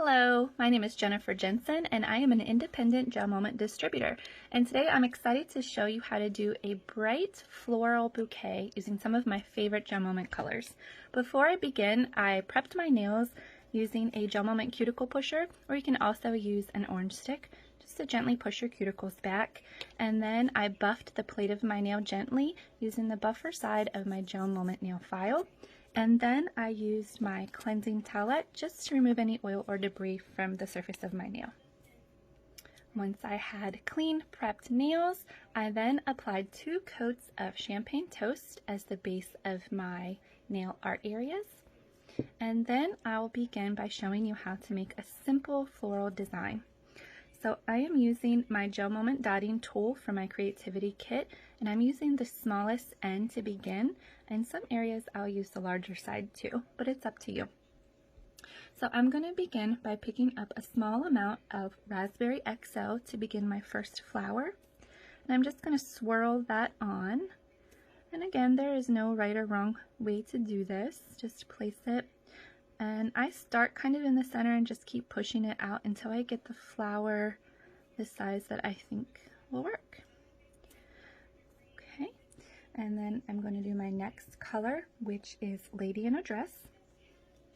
Hello, my name is Jennifer Jensen and I am an independent Gelmoment distributor, and today I'm excited to show you how to do a bright floral bouquet using some of my favorite Gelmoment colors. Before I begin, I prepped my nails using a Gelmoment Cuticle Pusher, or you can also use an orange stick just to gently push your cuticles back, and then I buffed the plate of my nail gently using the buffer side of my Gelmoment nail file. And then I used my cleansing towelette just to remove any oil or debris from the surface of my nail. Once I had clean, prepped nails, I then applied 2 coats of champagne toast as the base of my nail art areas. And then I'll begin by showing you how to make a simple floral design. So I am using my Gelmoment dotting tool for my creativity kit, and I'm using the smallest end to begin. In some areas I'll use the larger side too, but it's up to you. So I'm going to begin by picking up a small amount of Raspberry XO to begin my first flower. And I'm just going to swirl that on. And again, there is no right or wrong way to do this. Just place it. And I start kind of in the center and just keep pushing it out until I get the flower the size that I think will work. Okay, and then I'm going to do my next color, which is Lady in a Dress,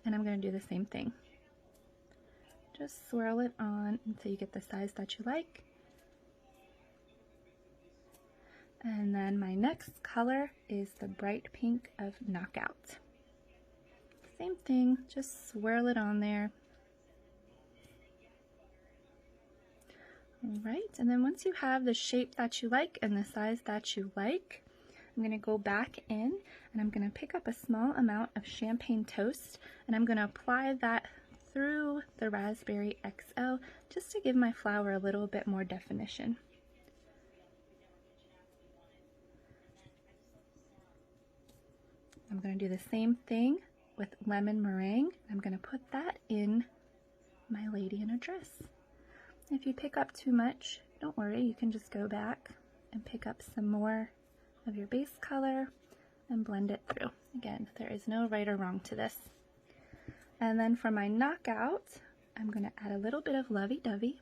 and I'm going to do the same thing. Just swirl it on until you get the size that you like. And then my next color is the bright pink of Knockout. Same thing, just swirl it on there. Alright, and then once you have the shape that you like and the size that you like, I'm going to go back in and I'm going to pick up a small amount of champagne toast and I'm going to apply that through the Raspberry XO just to give my flower a little bit more definition. I'm going to do the same thing with lemon meringue. I'm going to put that in my Lady in a Dress. If you pick up too much, don't worry, you can just go back and pick up some more of your base color and blend it through. Again, there is no right or wrong to this. And then for my Knockout, I'm going to add a little bit of Lovee Dovee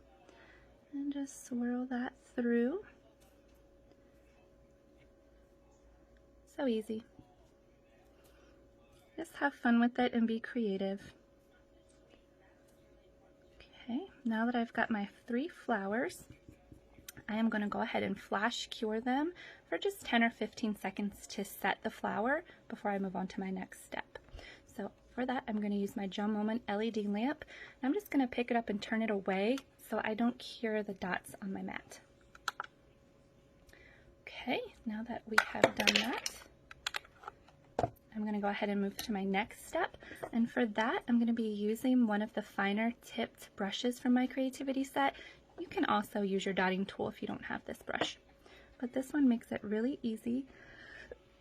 and just swirl that through. So easy. Just have fun with it and be creative. Okay, now that I've got my 3 flowers, I am going to go ahead and flash cure them for just 10 or 15 seconds to set the flower before I move on to my next step. So for that, I'm going to use my Gelmoment LED lamp. I'm just going to pick it up and turn it away so I don't cure the dots on my mat. Okay, now that we have done that, I'm going to go ahead and move to my next step, and for that I'm going to be using one of the finer tipped brushes from my creativity set. You can also use your dotting tool if you don't have this brush, but this one makes it really easy.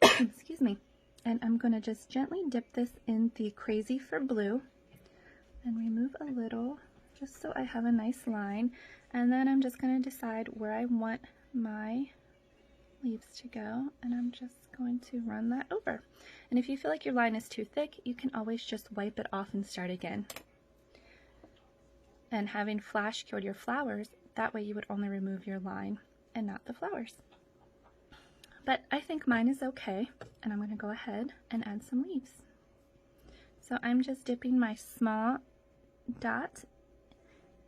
Excuse me. And I'm going to just gently dip this in the Crazy for Blue and remove a little just so I have a nice line, and then I'm just going to decide where I want my leaves to go, and I'm just going to run that over. And if you feel like your line is too thick, you can always just wipe it off and start again. And having flash cured your flowers, that way you would only remove your line and not the flowers. But I think mine is okay, and I'm going to go ahead and add some leaves. So I'm just dipping my small dot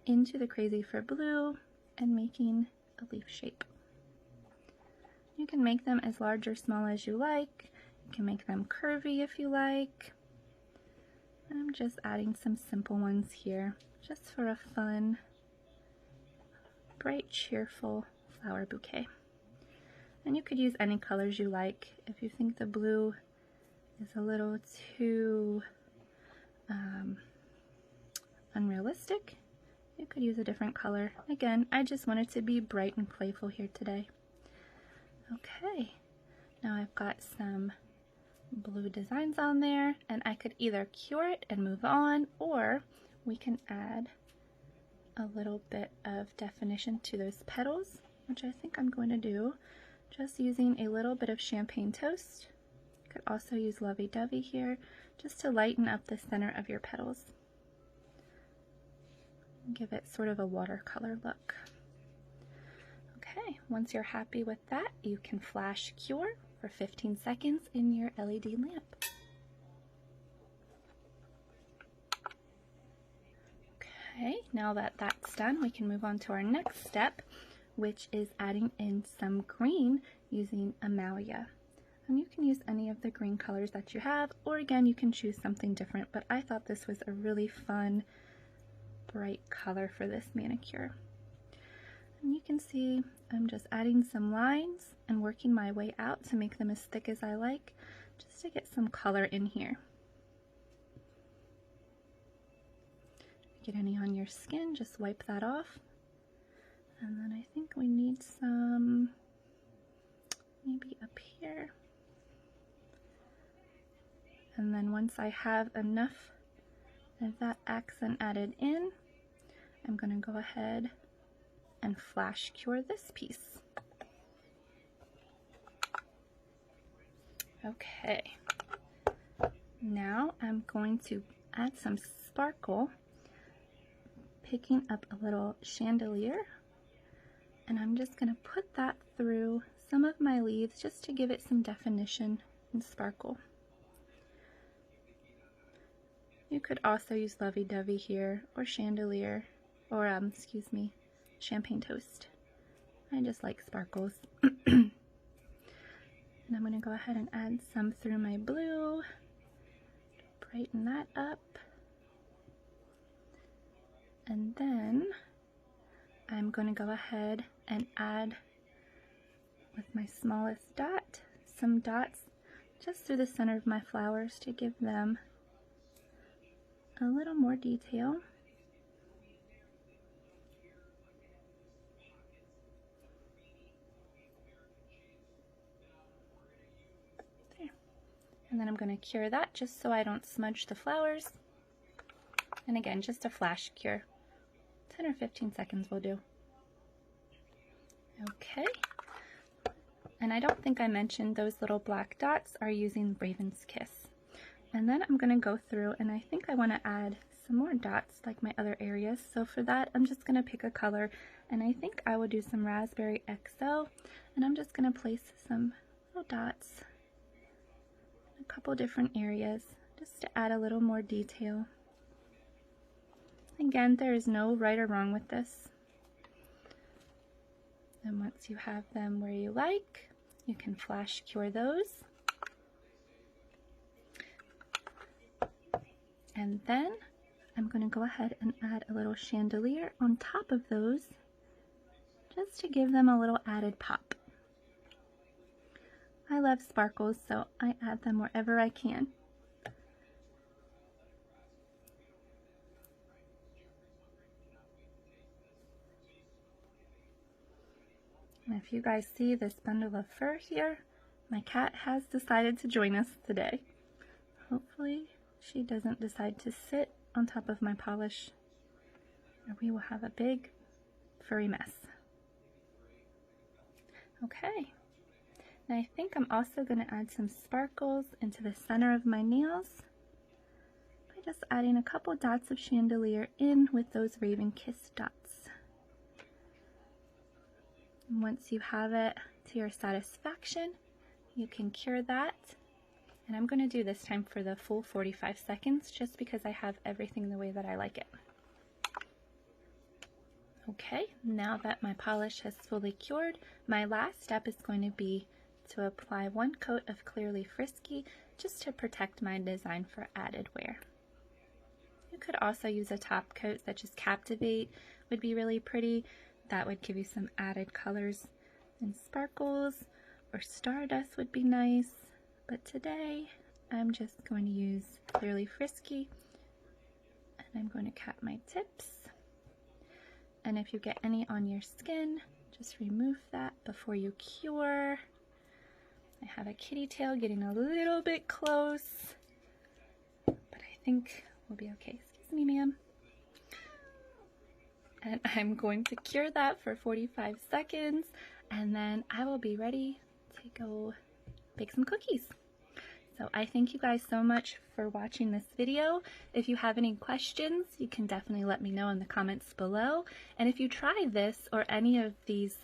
into the Crazy for Blue and making a leaf shape. You can make them as large or small as you like. You can make them curvy if you like. I'm just adding some simple ones here, just for a fun, bright, cheerful flower bouquet. And you could use any colors you like. If you think the blue is a little too unrealistic, you could use a different color. Again, I just wanted to be bright and playful here today. Okay, now I've got some blue designs on there, and I could either cure it and move on, or we can add a little bit of definition to those petals, which I think I'm going to do just using a little bit of champagne toast. You could also use Lovee Dovee here just to lighten up the center of your petals. give it sort of a watercolor look. Okay, once you're happy with that, you can flash cure for 15 seconds in your LED lamp. Okay, now that that's done, we can move on to our next step, which is adding in some green using Amalia. And you can use any of the green colors that you have, or again, you can choose something different, but I thought this was a really fun, bright color for this manicure. And you can see I'm just adding some lines and working my way out to make them as thick as I like, just to get some color in here. Get any on your skin, just wipe that off. And then I think we need some, maybe up here. And then once I have enough of that accent added in, I'm going to go ahead and flash cure this piece. Okay, now I'm going to add some sparkle, picking up a little chandelier, and I'm just going to put that through some of my leaves just to give it some definition and sparkle. You could also use Lovee Dovee here, or chandelier, or excuse me, champagne toast. I just like sparkles. And I'm going to go ahead and add some through my blue, brighten that up. And then I'm going to go ahead and add, with my smallest dot, some dots just through the center of my flowers to give them a little more detail. And then I'm going to cure that just so I don't smudge the flowers. And again, just a flash cure. 10 or 15 seconds will do. Okay. And I don't think I mentioned those little black dots are using Raven's Kiss. And then I'm going to go through, and I think I want to add some more dots like my other areas. So for that, I'm just going to pick a color, and I think I will do some Raspberry XO, and I'm just going to place some little dots a couple different areas just to add a little more detail. Again, there is no right or wrong with this. And once you have them where you like, you can flash cure those. And then I'm going to go ahead and add a little chandelier on top of those just to give them a little added pop. I love sparkles, so I add them wherever I can. And if you guys see this bundle of fur here, my cat has decided to join us today. Hopefully she doesn't decide to sit on top of my polish, or we will have a big furry mess. Okay. And I think I'm also going to add some sparkles into the center of my nails by just adding a couple dots of chandelier in with those Raven Kiss dots. And once you have it to your satisfaction, you can cure that. And I'm going to do this time for the full 45 seconds just because I have everything the way that I like it. Okay, now that my polish has fully cured, my last step is going to be to apply one coat of Clearly Frisky just to protect my design for added wear. You could also use a top coat such as Captivate, would be really pretty. That would give you some added colors and sparkles, or Stardust would be nice. But today I'm just going to use Clearly Frisky, and I'm going to cap my tips. And if you get any on your skin, just remove that before you cure. I have a kitty tail getting a little bit close, but I think we'll be okay. Excuse me, ma'am. And I'm going to cure that for 45 seconds, and then I will be ready to go bake some cookies. So I thank you guys so much for watching this video. If you have any questions, you can definitely let me know in the comments below. And if you try this or any of these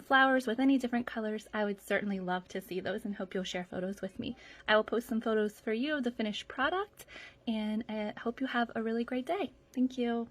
flowers with any different colors, I would certainly love to see those and hope you'll share photos with me. I will post some photos for you of the finished product, and I hope you have a really great day. Thank you.